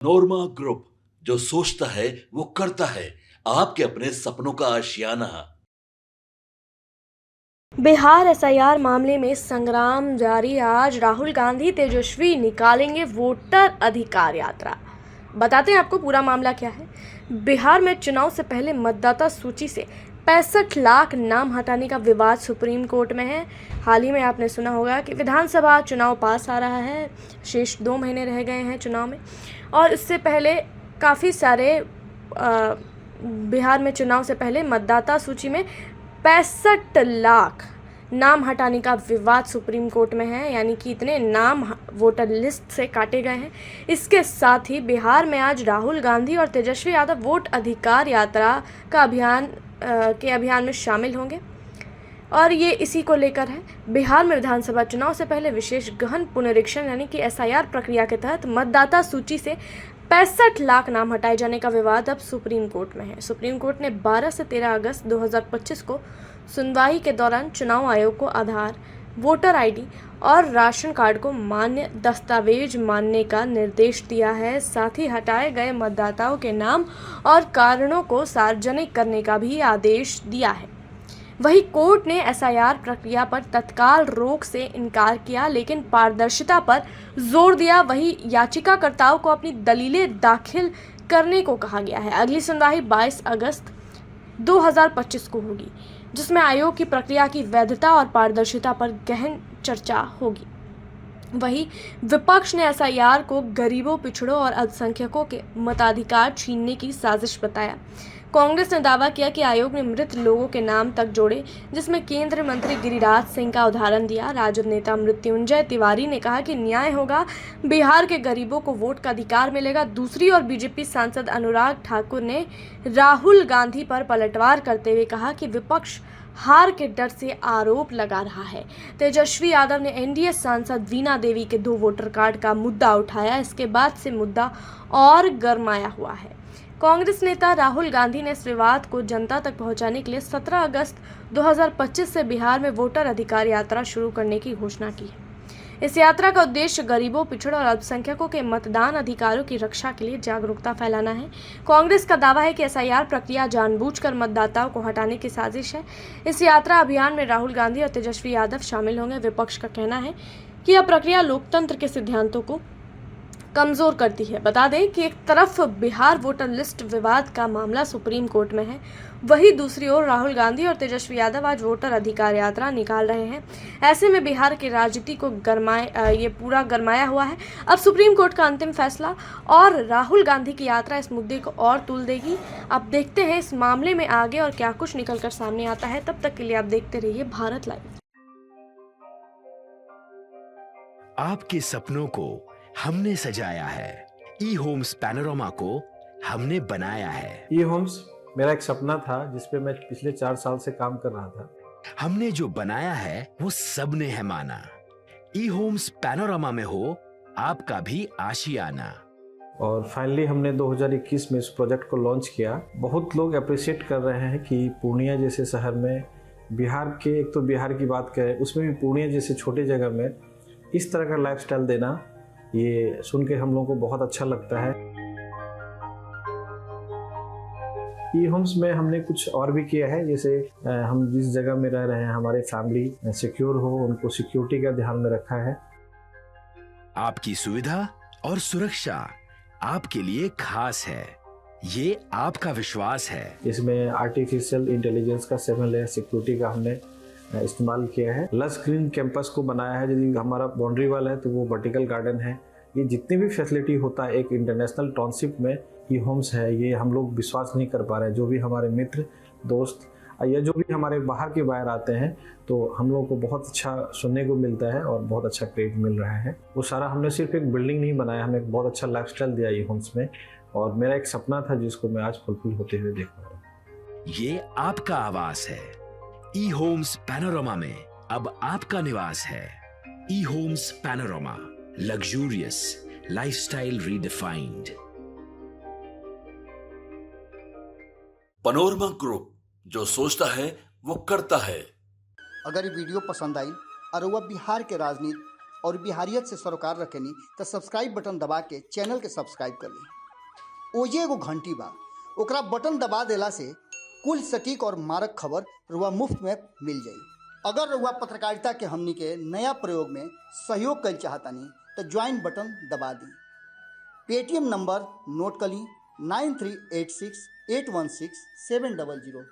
नोरमा group, जो सोचता है वो करता है। आपके अपने सपनों का आशियाना। बिहार एसआईआर मामले में संग्राम जारी। आज राहुल गांधी तेजस्वी निकालेंगे वोटर अधिकार यात्रा। बताते हैं आपको पूरा मामला क्या है। बिहार में चुनाव से पहले मतदाता सूची से 65 लाख नाम हटाने का विवाद सुप्रीम कोर्ट में है। हाल ही में आपने सुना होगा कि विधानसभा चुनाव पास आ रहा है, शेष 2 महीने रह गए हैं चुनाव में, और इससे पहले काफ़ी सारे बिहार में चुनाव से पहले मतदाता सूची में 65 लाख नाम हटाने का विवाद सुप्रीम कोर्ट में है, यानी कि इतने नाम वोटर लिस्ट से काटे गए हैं। इसके साथ ही बिहार में आज राहुल गांधी और तेजस्वी यादव वोट अधिकार यात्रा का अभियान में शामिल होंगे, और ये इसी को लेकर है। बिहार में विधानसभा चुनाव से पहले विशेष गहन पुनरीक्षण यानी कि एसआईआर प्रक्रिया के तहत मतदाता सूची से 65 लाख नाम हटाए जाने का विवाद अब सुप्रीम कोर्ट में है। सुप्रीम कोर्ट ने 12 से 13 अगस्त 2025 को सुनवाई के दौरान चुनाव आयोग को आधार, वोटर आईडी और राशन कार्ड को मान्य दस्तावेज मानने का निर्देश दिया है। साथ ही हटाए गए मतदाताओं के नाम और कारणों को सार्वजनिक करने का भी आदेश दिया है। वहीं कोर्ट ने एसआईआर प्रक्रिया पर तत्काल रोक से इनकार किया, लेकिन पारदर्शिता पर जोर दिया। वहीं याचिकाकर्ताओं को अपनी दलीलें दाखिल करने को कहा गया है। अगली सुनवाई 22 अगस्त 2025 को होगी, जिसमें आयोग की प्रक्रिया की वैधता और पारदर्शिता पर गहन चर्चा होगी। वहीं विपक्ष ने एसआईआर को गरीबों, पिछड़ों और अल्पसंख्यकों के मताधिकार छीनने की साजिश बताया। कांग्रेस ने दावा किया कि आयोग ने मृत लोगों के नाम तक जोड़े, जिसमें केंद्रीय मंत्री गिरिराज सिंह का उदाहरण दिया। राजद नेता मृत्युंजय तिवारी ने कहा कि न्याय होगा, बिहार के गरीबों को वोट का अधिकार मिलेगा। दूसरी ओर बीजेपी सांसद अनुराग ठाकुर ने राहुल गांधी पर पलटवार करते हुए कहा कि विपक्ष हार के डर से आरोप लगा रहा है। तेजस्वी यादव ने एनडीए सांसद वीणा देवी के 2 वोटर कार्ड का मुद्दा उठाया। इसके बाद से मुद्दा और गरमाया हुआ है। कांग्रेस नेता राहुल गांधी ने इस विवाद को जनता तक पहुंचाने के लिए 17 अगस्त 2025 से बिहार में वोटर अधिकार यात्रा शुरू करने की घोषणा की है। इस यात्रा का उद्देश्य गरीबों, पिछड़ों और अल्पसंख्यकों के मतदान अधिकारों की रक्षा के लिए जागरूकता फैलाना है। कांग्रेस का दावा है कि एसआईआर प्रक्रिया जानबूझकर मतदाताओं को हटाने की साजिश है। इस यात्रा अभियान में राहुल गांधी और तेजस्वी यादव शामिल होंगे। विपक्ष का कहना है कि यह प्रक्रिया लोकतंत्र के सिद्धांतों को कमजोर करती है। बता दें कि एक तरफ बिहार वोटर लिस्ट विवाद का मामला सुप्रीम कोर्ट में है, वहीं दूसरी ओर राहुल गांधी और तेजस्वी यादव आज वोटर अधिकार यात्रा निकाल रहे हैं। ऐसे में बिहार की राजनीति को पूरा गरमाया हुआ है। अब सुप्रीम कोर्ट का अंतिम फैसला और राहुल गांधी की यात्रा इस मुद्दे को और तूल देगी। अब देखते हैं इस मामले में आगे और क्या कुछ निकलकर सामने आता है। तब तक के लिए आप देखते रहिए भारत लाइव। आपके सपनों को हमने सजाया है, ई होम्स पैनोरमा को हमने बनाया है। ई होम्स मेरा एक सपना था जिस पे मैं पिछले 4 साल से काम कर रहा था। हमने जो बनाया है वो सबने है माना। ई होम्स पैनोरमा में हो आपका भी आशियाना। और फाइनली हमने 2021 में इस प्रोजेक्ट को लॉन्च किया। बहुत लोग अप्रिशिएट कर रहे हैं कि पूर्णिया जैसे शहर में, बिहार के, एक तो बिहार की बात करें उसमें भी पूर्णिया जैसे छोटे जगह में इस तरह का लाइफस्टाइल देना, ये सुन के हम लोगों को बहुत अच्छा लगता है। ई होम्स में हमने कुछ और भी किया है, जैसे हम जिस जगह में रह रहे हैं हमारे फैमिली सिक्योर हो, उनको सिक्योरिटी का ध्यान में रखा है। आपकी सुविधा और सुरक्षा आपके लिए खास है, ये आपका विश्वास है। इसमें आर्टिफिशियल इंटेलिजेंस का 7 लेयर सिक्योरिटी का हमने इस्तेमाल किया है। लस ग्रीन कैंपस को बनाया है। यदि हमारा बाउंड्री वाल है तो वो वर्टिकल गार्डन है। ये जितनी भी फैसिलिटी होता है एक इंटरनेशनल टाउनशिप में ई होम्स है, ये हम लोग विश्वास नहीं कर पा रहे हैं। जो भी हमारे मित्र, दोस्त या जो भी हमारे बाहर के बाहर आते हैं तो हम लोग को बहुत अच्छा सुनने को मिलता है और बहुत अच्छा क्रेडिट मिल रहा है। वो सारा हमने सिर्फ एक बिल्डिंग नहीं बनाया, हमें एक बहुत अच्छा लाइफस्टाइल दिया ई होम्स में, और मेरा एक सपना था जिसको मैं आज फुलफिल होते हुए देख रहा हूँ। ये आपका आवास है। ई होम्स पैनोरमा में अब आपका निवास है। E homes panorama, luxurious lifestyle redefined. Panorama group, जो सोचता है वो करता है। अगर ये वीडियो पसंद आई और वह बिहार के राजनीति और बिहारियत से सरोकार रखेनी तो सब्सक्राइब बटन दबा के चैनल के सब्सक्राइब कर ली। ओजे एगो घंटी बा, ओकरा बटन दबा देला से कुल सटीक और मारक खबर रुआ मुफ्त में मिल जाई। अगर रुआ पत्रकारिता के हमनी के नया प्रयोग में सहयोग कर चाहतानी तो ज्वाइन बटन दबा दी। पेटीएम नंबर नोट कर ली 9386816700।